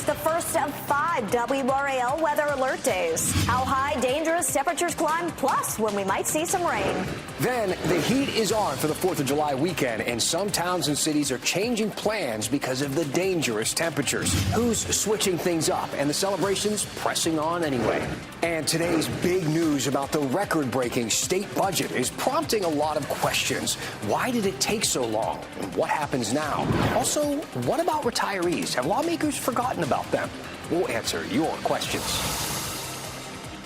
the first of 5 WRAL weather alert days. How high dangerous temperatures climb, plus when we might see some rain. Then the heat is on for the 4th of July weekend, and some towns and cities are changing plans because of the dangerous temperatures. Who's switching things up, and the celebrations pressing on anyway. And today's big news about the record-breaking state budget is prompting a lot of questions. Why did it take so long? And what happens now? Also, what about retirees? Have lawmakers forgotten about them? We'll answer your questions.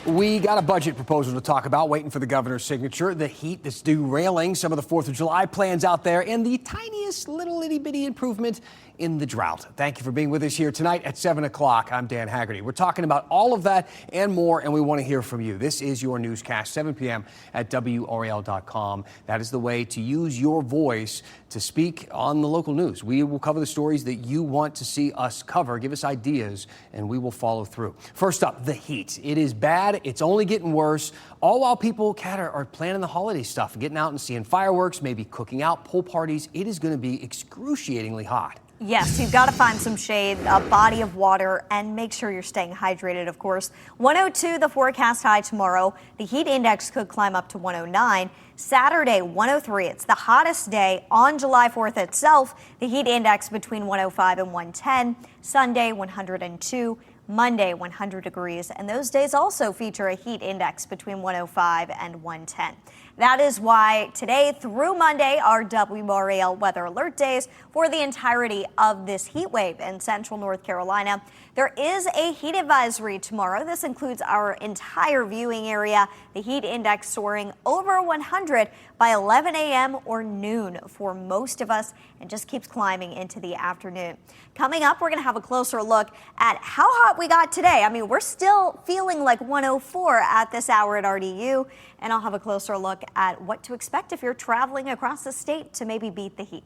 We got a budget proposal to talk about, waiting for the governor's signature. The heat that's derailing some of the 4th of July plans out there, and the tiniest little itty-bitty improvement in the drought. Thank you for being with us here tonight at 7 o'clock. I'm Dan Haggerty. We're talking about all of that and more, and we want to hear from you. This is your newscast, 7 p.m. at WRAL.com. That is the way to use your voice to speak on the local news. We will cover the stories that you want to see us cover. Give us ideas, and we will follow through. First up, the heat. It is bad. It's only getting worse, all while people, Kat, are planning the holiday stuff, getting out and seeing fireworks, maybe cooking out, pool parties. It is going to be excruciatingly hot. Yes, you've got to find some shade, a body of water, and make sure you're staying hydrated, of course. 102, the forecast high tomorrow. The heat index could climb up to 109. Saturday, 103. It's the hottest day on July 4th itself. The heat index between 105 and 110. Sunday, 102. Monday, 100 degrees. And those days also feature a heat index between 105 and 110. That is why today through Monday are WRAL weather alert days for the entirety of this heat wave in central North Carolina. There is a heat advisory tomorrow. This includes our entire viewing area. The heat index soaring over 100 by 11 a.m. or noon for most of us, and just keeps climbing into the afternoon. Coming up, we're going to have a closer look at how hot we got today. I mean, we're still feeling like 104 at this hour at RDU, and I'll have a closer look at what to expect if you're traveling across the state to maybe beat the heat.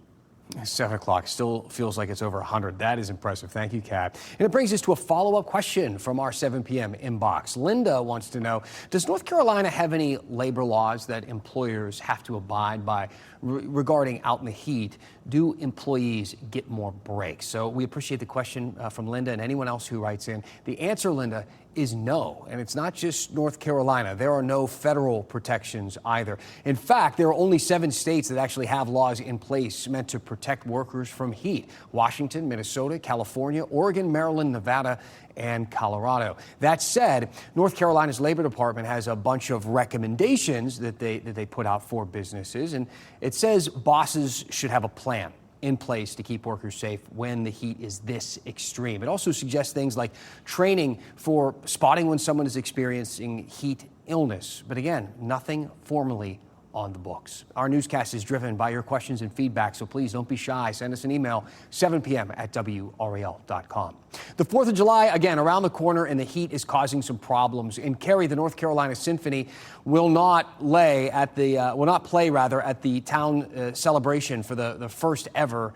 7 o'clock still feels like it's over 100. That is impressive. Thank you, Kat. And it brings us to a follow-up question from our 7 p.m. inbox. Linda wants to know, does North Carolina have any labor laws that employers have to abide by regarding out in the heat? Do employees get more breaks? So we appreciate the question from Linda and anyone else who writes in. The answer, Linda, is no. And it's not just North Carolina. There are no federal protections either. In fact, there are only 7 states that actually have laws in place meant to protect workers from heat: Washington, Minnesota, California, Oregon, Maryland, Nevada, and Colorado. That said, North Carolina's Labor Department has a bunch of recommendations that they put out for businesses, and it says bosses should have a plan in place to keep workers safe when the heat is this extreme. It also suggests things like training for spotting when someone is experiencing heat illness. But again, nothing formally on the books. Our newscast is driven by your questions and feedback, so please don't be shy. Send us an email, 7 p.m. at WRAL.com. The 4th of July, again, around the corner, and the heat is causing some problems. In Cary, the North Carolina Symphony will not play at the town celebration for the first ever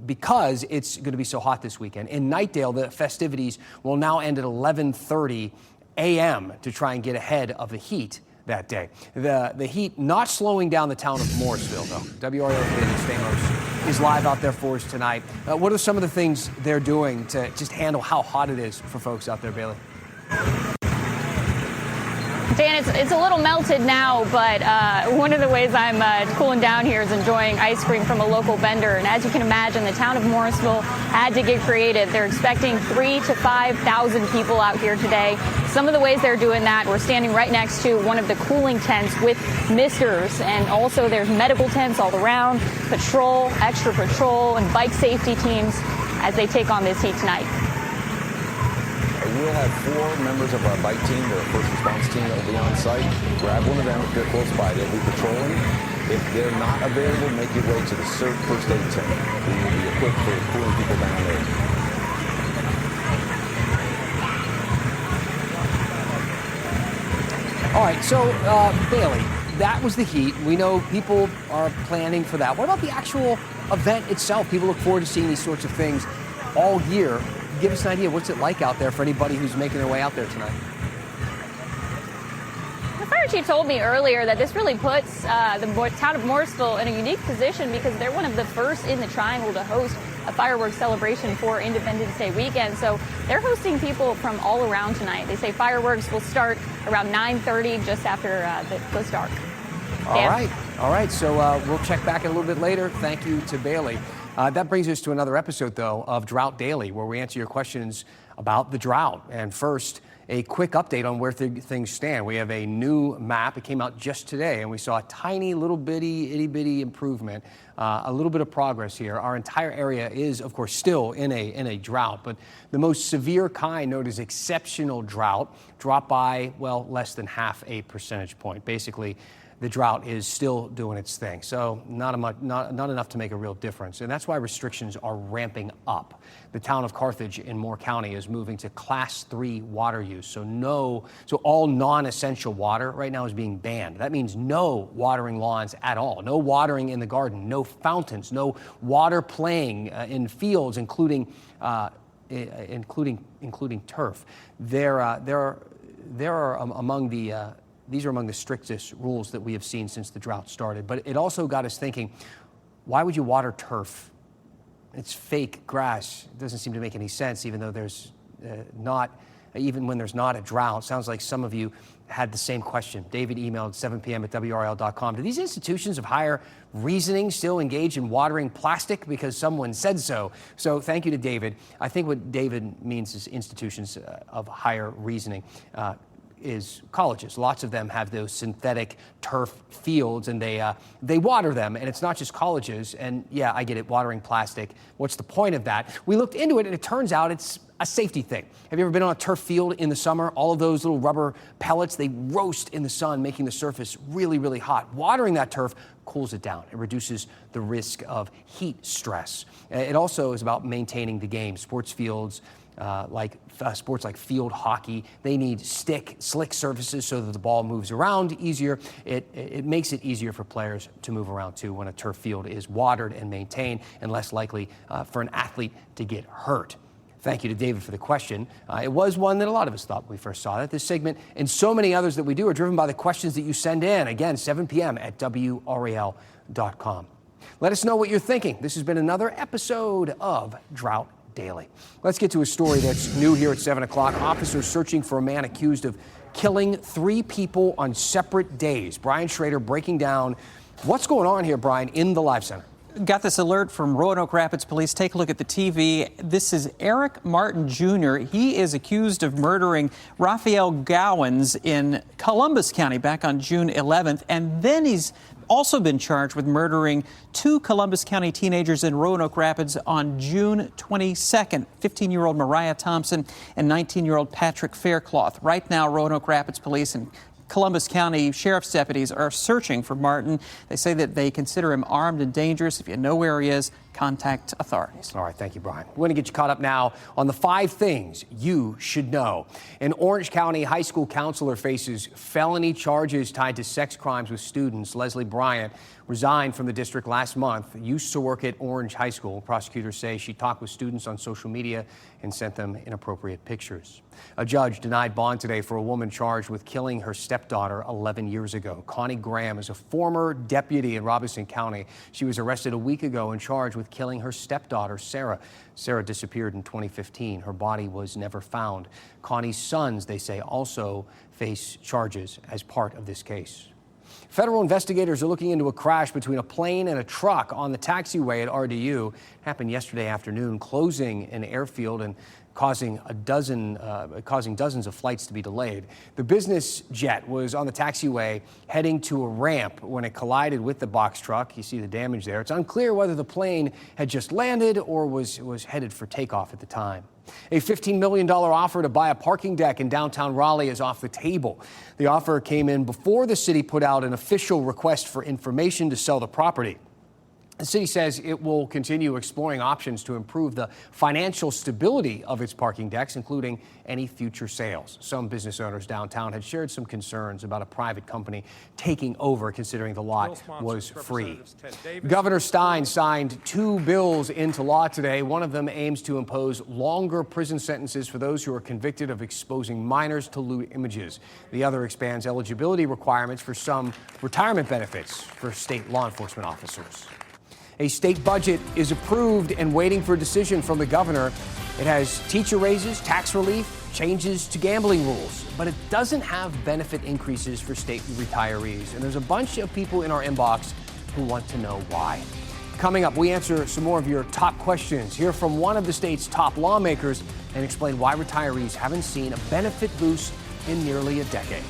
because it's going to be so hot this weekend. In Knightdale, the festivities will now end at 11:30 a.m. to try and get ahead of the heat that day. The heat not slowing down the town of Morrisville, though. WRAL's Bailey Stamos is live out there for us tonight. What are some of the things they're doing to just handle how hot it is for folks out there, Bailey? Dan, it's a little melted now, but one of the ways I'm cooling down here is enjoying ice cream from a local vendor. And as you can imagine, the town of Morrisville had to get creative. They're expecting 3,000 to 5,000 people out here today. Some of the ways they're doing that, we're standing right next to one of the cooling tents with misters, and also there's medical tents all around, extra patrol, and bike safety teams as they take on this heat tonight. We'll have 4 members of our bike team, or first response team, that will be on site. Grab one of them if they're close by. They'll be patrolling. If they're not available, make your way to the CERT first aid tent. We will be equipped for cooling people down there. All right, so Bailey, that was the heat. We know people are planning for that. What about the actual event itself? People look forward to seeing these sorts of things all year. Give us an idea. What's it like out there for anybody who's making their way out there tonight? Fire chief told me earlier that this really puts the town of Morrisville in a unique position because they're one of the first in the Triangle to host a fireworks celebration for Independence Day weekend. So they're hosting people from all around tonight. They say fireworks will start around 9:30, just after it goes dark. All right. So we'll check back a little bit later. Thank you to Bailey. That brings us to another episode, though, of Drought Daily, where we answer your questions about the drought. And first, a quick update on where things stand. We have a new map. It came out just today, and we saw a tiny little bitty, itty-bitty improvement, a little bit of progress here. Our entire area is, of course, still in a drought, but the most severe kind, known as exceptional drought, dropped by, well, less than half a percentage point. Basically, the drought is still doing its thing. So not enough to make a real difference. And that's why restrictions are ramping up. The town of Carthage in Moore County is moving to Class 3 water use. So all non-essential water right now is being banned. That means no watering lawns at all, no watering in the garden, no fountains, no water playing in fields, including turf. These are among the strictest rules that we have seen since the drought started. But it also got us thinking, why would you water turf? It's fake grass. It doesn't seem to make any sense, even though even when there's not a drought. Sounds like some of you had the same question. David emailed 7 p.m. at WRAL.com. Do these institutions of higher reasoning still engage in watering plastic because someone said so? So thank you to David. I think what David means is institutions of higher reasoning. Is colleges. Lots of them have those synthetic turf fields, and they water them. And it's not just colleges. And yeah, I get it, watering plastic. What's the point of that? We looked into it, and it turns out it's a safety thing. Have you ever been on a turf field in the summer? All of those little rubber pellets, they roast in the sun, making the surface really, really hot. Watering that turf cools it down. It reduces the risk of heat stress. It also is about maintaining the game. Sports fields, sports like field hockey, they need slick surfaces so that the ball moves around easier. It makes it easier for players to move around too when a turf field is watered and maintained, and less likely for an athlete to get hurt. Thank you to David for the question. It was one that a lot of us thought when we first saw it. This segment and so many others that we do are driven by the questions that you send in. Again, 7 p.m. at WRAL.com. Let us know what you're thinking. This has been another episode of Drought Daily. Let's get to a story that's new here at 7 o'clock. Officers searching for a man accused of killing 3 people on separate days. Brian Schrader breaking down what's going on here, Brian, in the Live Center. Got this alert from Roanoke Rapids Police. Take a look at the TV. This is Eric Martin Jr. He is accused of murdering Raphael Gowans in Columbus County back on June 11th. And then he's also been charged with murdering 2 Columbus County teenagers in Roanoke Rapids on June 22nd, 15-year-old Mariah Thompson and 19-year-old Patrick Faircloth. Right now, Roanoke Rapids Police and Columbus County Sheriff's deputies are searching for Martin. They say that they consider him armed and dangerous. If you know where he is, contact authorities. All right, thank you, Brian. We're going to get you caught up now on the 5 things you should know. An Orange County high school counselor faces felony charges tied to sex crimes with students. Leslie Bryant resigned from the district last month. Used to work at Orange High School. Prosecutors say she talked with students on social media and sent them inappropriate pictures. A judge denied bond today for a woman charged with killing her stepdaughter 11 years ago. Connie Graham is a former deputy in Robeson County. She was arrested a week ago and charged with killing her stepdaughter, Sarah. Sarah disappeared in 2015. Her body was never found. Connie's sons, they say, also face charges as part of this case. Federal investigators are looking into a crash between a plane and a truck on the taxiway at RDU. It happened yesterday afternoon, closing an airfield and causing dozens of flights to be delayed. The business jet was on the taxiway heading to a ramp when it collided with the box truck. You see the damage there. It's unclear whether the plane had just landed or was headed for takeoff at the time. A $15 million offer to buy a parking deck in downtown Raleigh is off the table. The offer came in before the city put out an official request for information to sell the property. The city says it will continue exploring options to improve the financial stability of its parking decks, including any future sales. Some business owners downtown had shared some concerns about a private company taking over, considering the lot was free. Governor Stein signed 2 bills into law today. One of them aims to impose longer prison sentences for those who are convicted of exposing minors to lewd images. The other expands eligibility requirements for some retirement benefits for state law enforcement officers. A state budget is approved and waiting for a decision from the governor. It has teacher raises, tax relief, changes to gambling rules, but it doesn't have benefit increases for state retirees. And there's a bunch of people in our inbox who want to know why. Coming up, we answer some more of your top questions, hear from one of the state's top lawmakers, and explain why retirees haven't seen a benefit boost in nearly a decade.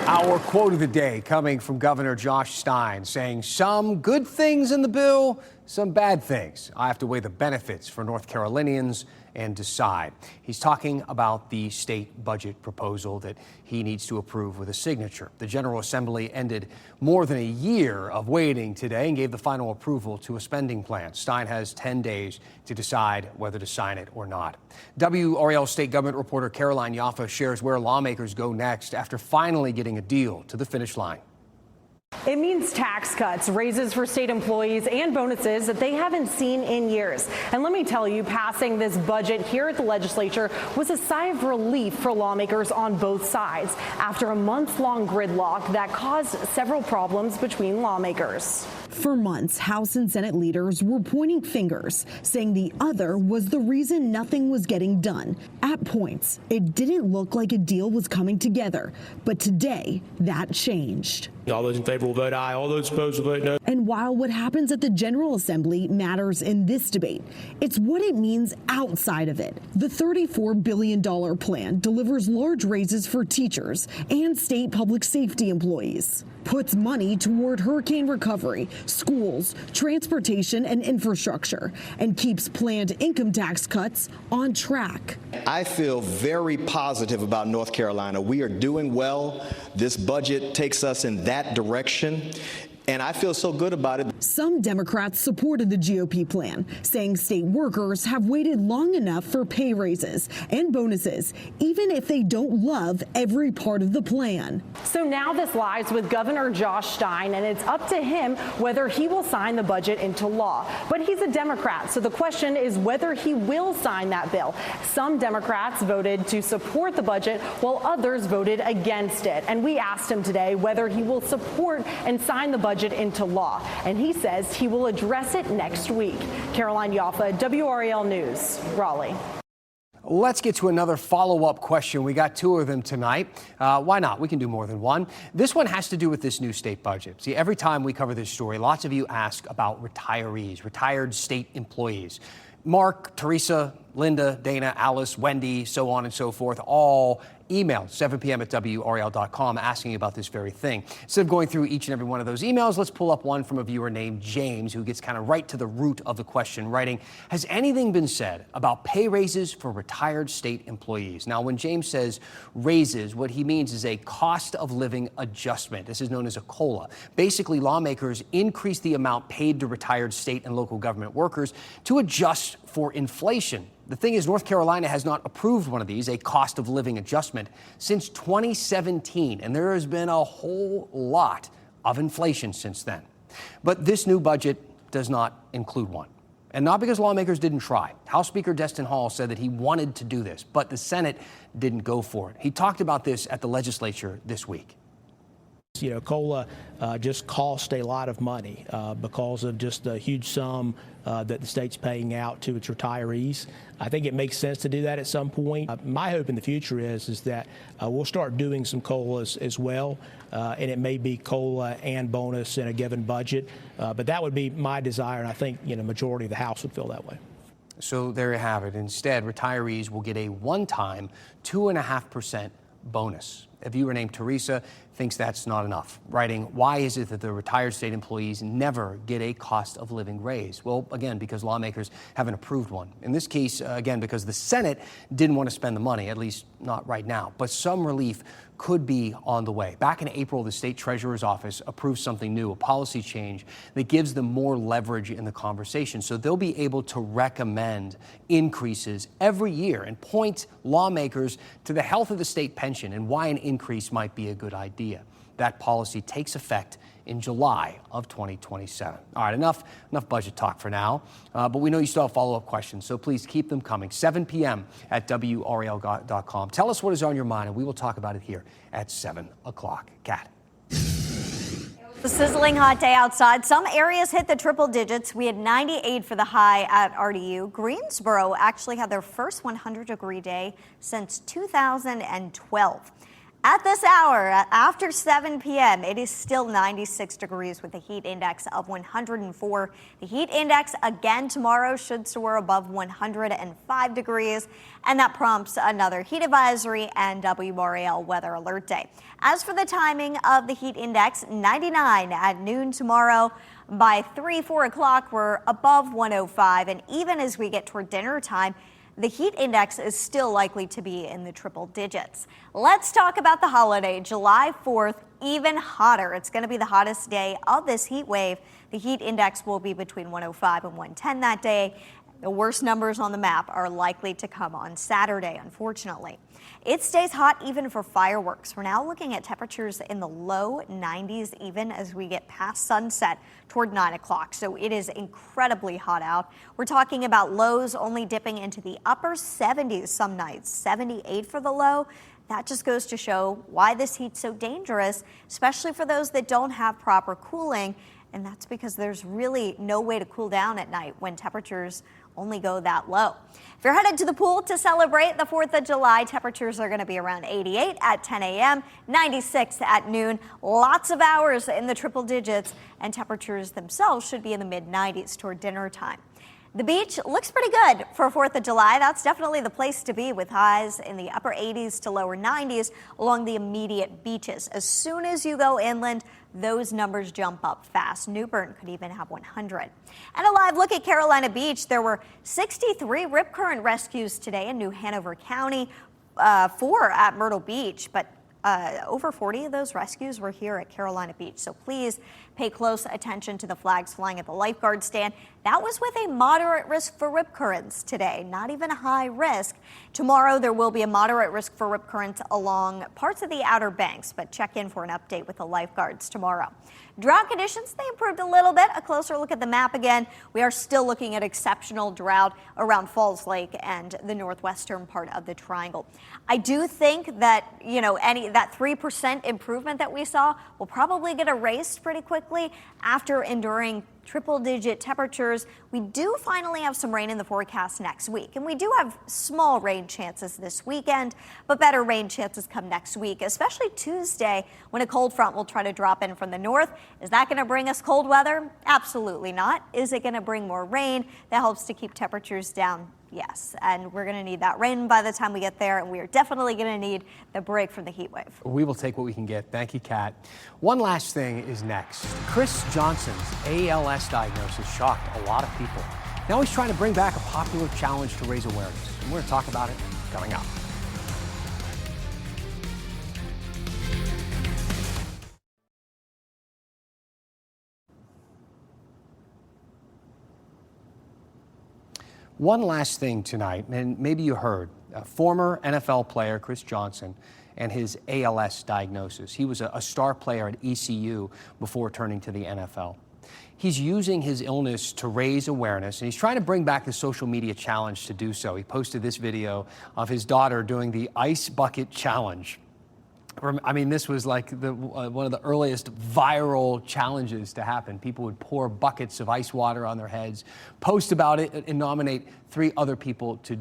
Our quote of the day coming from Governor Josh Stein, saying some good things in the bill, some bad things. I have to weigh the benefits for North Carolinians and decide. He's talking about the state budget proposal that he needs to approve with a signature. The General Assembly ended more than a year of waiting today and gave the final approval to a spending plan. Stein has 10 days to decide whether to sign it or not. WRAL state government reporter Caroline Yaffa shares where lawmakers go next after finally getting a deal to the finish line. It means tax cuts, raises for state employees, and bonuses that they haven't seen in years. And let me tell you, passing this budget here at the legislature was a sigh of relief for lawmakers on both sides after a month-long gridlock that caused several problems between lawmakers. For months, House and Senate leaders were pointing fingers, saying the other was the reason nothing was getting done. At points, it didn't look like a deal was coming together, but today that changed. All those in favor will vote aye. All those opposed will vote no. And while what happens at the General Assembly matters in this debate, it's what it means outside of it. The $34 billion plan delivers large raises for teachers and state public safety employees, puts money toward hurricane recovery, schools, transportation, and infrastructure, and keeps planned income tax cuts on track. I feel very positive about North Carolina. We are doing well. This budget takes us in that direction, and I feel so good about it. Some Democrats supported the GOP plan, saying state workers have waited long enough for pay raises and bonuses, even if they don't love every part of the plan. So now this lies with Governor Josh Stein, and it's up to him whether he will sign the budget into law. But he's a Democrat, so the question is whether he will sign that bill. Some Democrats voted to support the budget, while others voted against it. And we asked him today whether he will support and sign the budget into law. And he says he will address it next week. Caroline Yaffa, WRAL News, Raleigh. Let's get to another follow-up question. We got 2 of them tonight. Why not? We can do more than one. This one has to do with this new state budget. See, every time we cover this story, lots of you ask about retirees, retired state employees. Mark, Teresa, Linda, Dana, Alice, Wendy, so on and so forth, all emailed 7 p.m. at WRAL.com asking about this very thing. Instead of going through each and every one of those emails, let's pull up one from a viewer named James, who gets kind of right to the root of the question, writing, has anything been said about pay raises for retired state employees? Now, when James says raises, what he means is a cost of living adjustment. This is known as a COLA. Basically, lawmakers increase the amount paid to retired state and local government workers to adjust for inflation. The thing is, North Carolina has not approved one of these, a cost of living adjustment, since 2017, and there has been a whole lot of inflation since then. But this new budget does not include one. And not because lawmakers didn't try. House Speaker Destin Hall said that he wanted to do this, but the Senate didn't go for it. He talked about this at the legislature this week. You know, COLA just cost a lot of money because of just the huge sum that the state's paying out to its retirees. I think it makes sense to do that at some point. My hope in the future is that we'll start doing some COLAs as well, and it may be COLA and bonus in a given budget. But that would be my desire, and I think, you know, majority of the House would feel that way. So there you have it. Instead, retirees will get a one-time 2.5% bonus. A viewer named Teresa thinks that's not enough, writing, why is it that the retired state employees never get a cost of living raise? Well, again, because lawmakers haven't approved one. In this case, again, because the Senate didn't want to spend the money, at least not right now. But some relief could be on the way. Back in April, the state treasurer's office approved something new, a policy change that gives them more leverage in the conversation. So they'll be able to recommend increases every year and point lawmakers to the health of the state pension and why an increase might be a good idea. That policy takes effect in July of 2027. All right, enough budget talk for now, but we know you still have follow-up questions, so please keep them coming. 7 p.m. at WRAL.com. Tell us what is on your mind, and we will talk about it here at 7 o'clock. Kat. A sizzling hot day outside. Some areas hit the triple digits. We had 98 for the high at RDU. Greensboro actually had their first 100-degree day since 2012. At this hour, after 7 p.m., it is still 96 degrees with a heat index of 104. The heat index again tomorrow should soar above 105 degrees, and that prompts another heat advisory and WRAL weather alert day. As for the timing of the heat index, 99 at noon tomorrow. By 4 o'clock, we're above 105, and even as we get toward dinner time, the heat index is still likely to be in the triple digits. Let's talk about the holiday. July 4th, even hotter. It's going to be the hottest day of this heat wave. The heat index will be between 105 and 110 that day. The worst numbers on the map are likely to come on Saturday, unfortunately. It stays hot even for fireworks. We're now looking at temperatures in the low 90s even as we get past sunset toward 9 o'clock. So it is incredibly hot out. We're talking about lows only dipping into the upper 70s some nights, 78 for the low. That just goes to show why this heat's so dangerous, especially for those that don't have proper cooling. And that's because there's really no way to cool down at night when temperatures only go that low. If you're headed to the pool to celebrate the 4th of July, temperatures are going to be around 88 at 10 a.m., 96 at noon. Lots of hours in the triple digits, and temperatures themselves should be in the mid-90s toward dinner time. The beach looks pretty good for 4th of July. That's definitely the place to be with highs in the upper 80s to lower 90s along the immediate beaches. As soon as you go inland, those numbers jump up fast. New Bern could even have 100. And a live look at Carolina Beach. There were 63 rip current rescues today in New Hanover County, 4 at Myrtle Beach, but over 40 of those rescues were here at Carolina Beach. So please pay close attention to the flags flying at the lifeguard stand. That was with a moderate risk for rip currents today, not even a high risk. Tomorrow there will be a moderate risk for rip currents along parts of the Outer Banks, but check in for an update with the lifeguards tomorrow. Drought conditions, they improved a little bit. A closer look at the map again. We are still looking at exceptional drought around Falls Lake and the northwestern part of the triangle. I do think that, that 3% improvement that we saw will probably get erased pretty quickly after enduring triple-digit temperatures. We do finally have some rain in the forecast next week, and we do have small rain chances this weekend, but better rain chances come next week, especially Tuesday when a cold front will try to drop in from the north. Is that going to bring us cold weather? Absolutely not. Is it going to bring more rain that helps to keep temperatures down? Yes, and we're going to need that rain by the time we get there, and we are definitely going to need the break from the heat wave. We will take what we can get. Thank you, Kat. One last thing is next. Chris Johnson's ALS diagnosis shocked a lot of people. Now he's trying to bring back a popular challenge to raise awareness, and we're going to talk about it coming up. One last thing tonight, and maybe you heard, former NFL player Chris Johnson and his ALS diagnosis. He was a star player at ECU before turning to the NFL. He's using his illness to raise awareness, and he's trying to bring back the social media challenge to do so. He posted this video of his daughter doing the ice bucket challenge. I mean, this was like one of the earliest viral challenges to happen. People would pour buckets of ice water on their heads, post about it, and nominate 3 other people to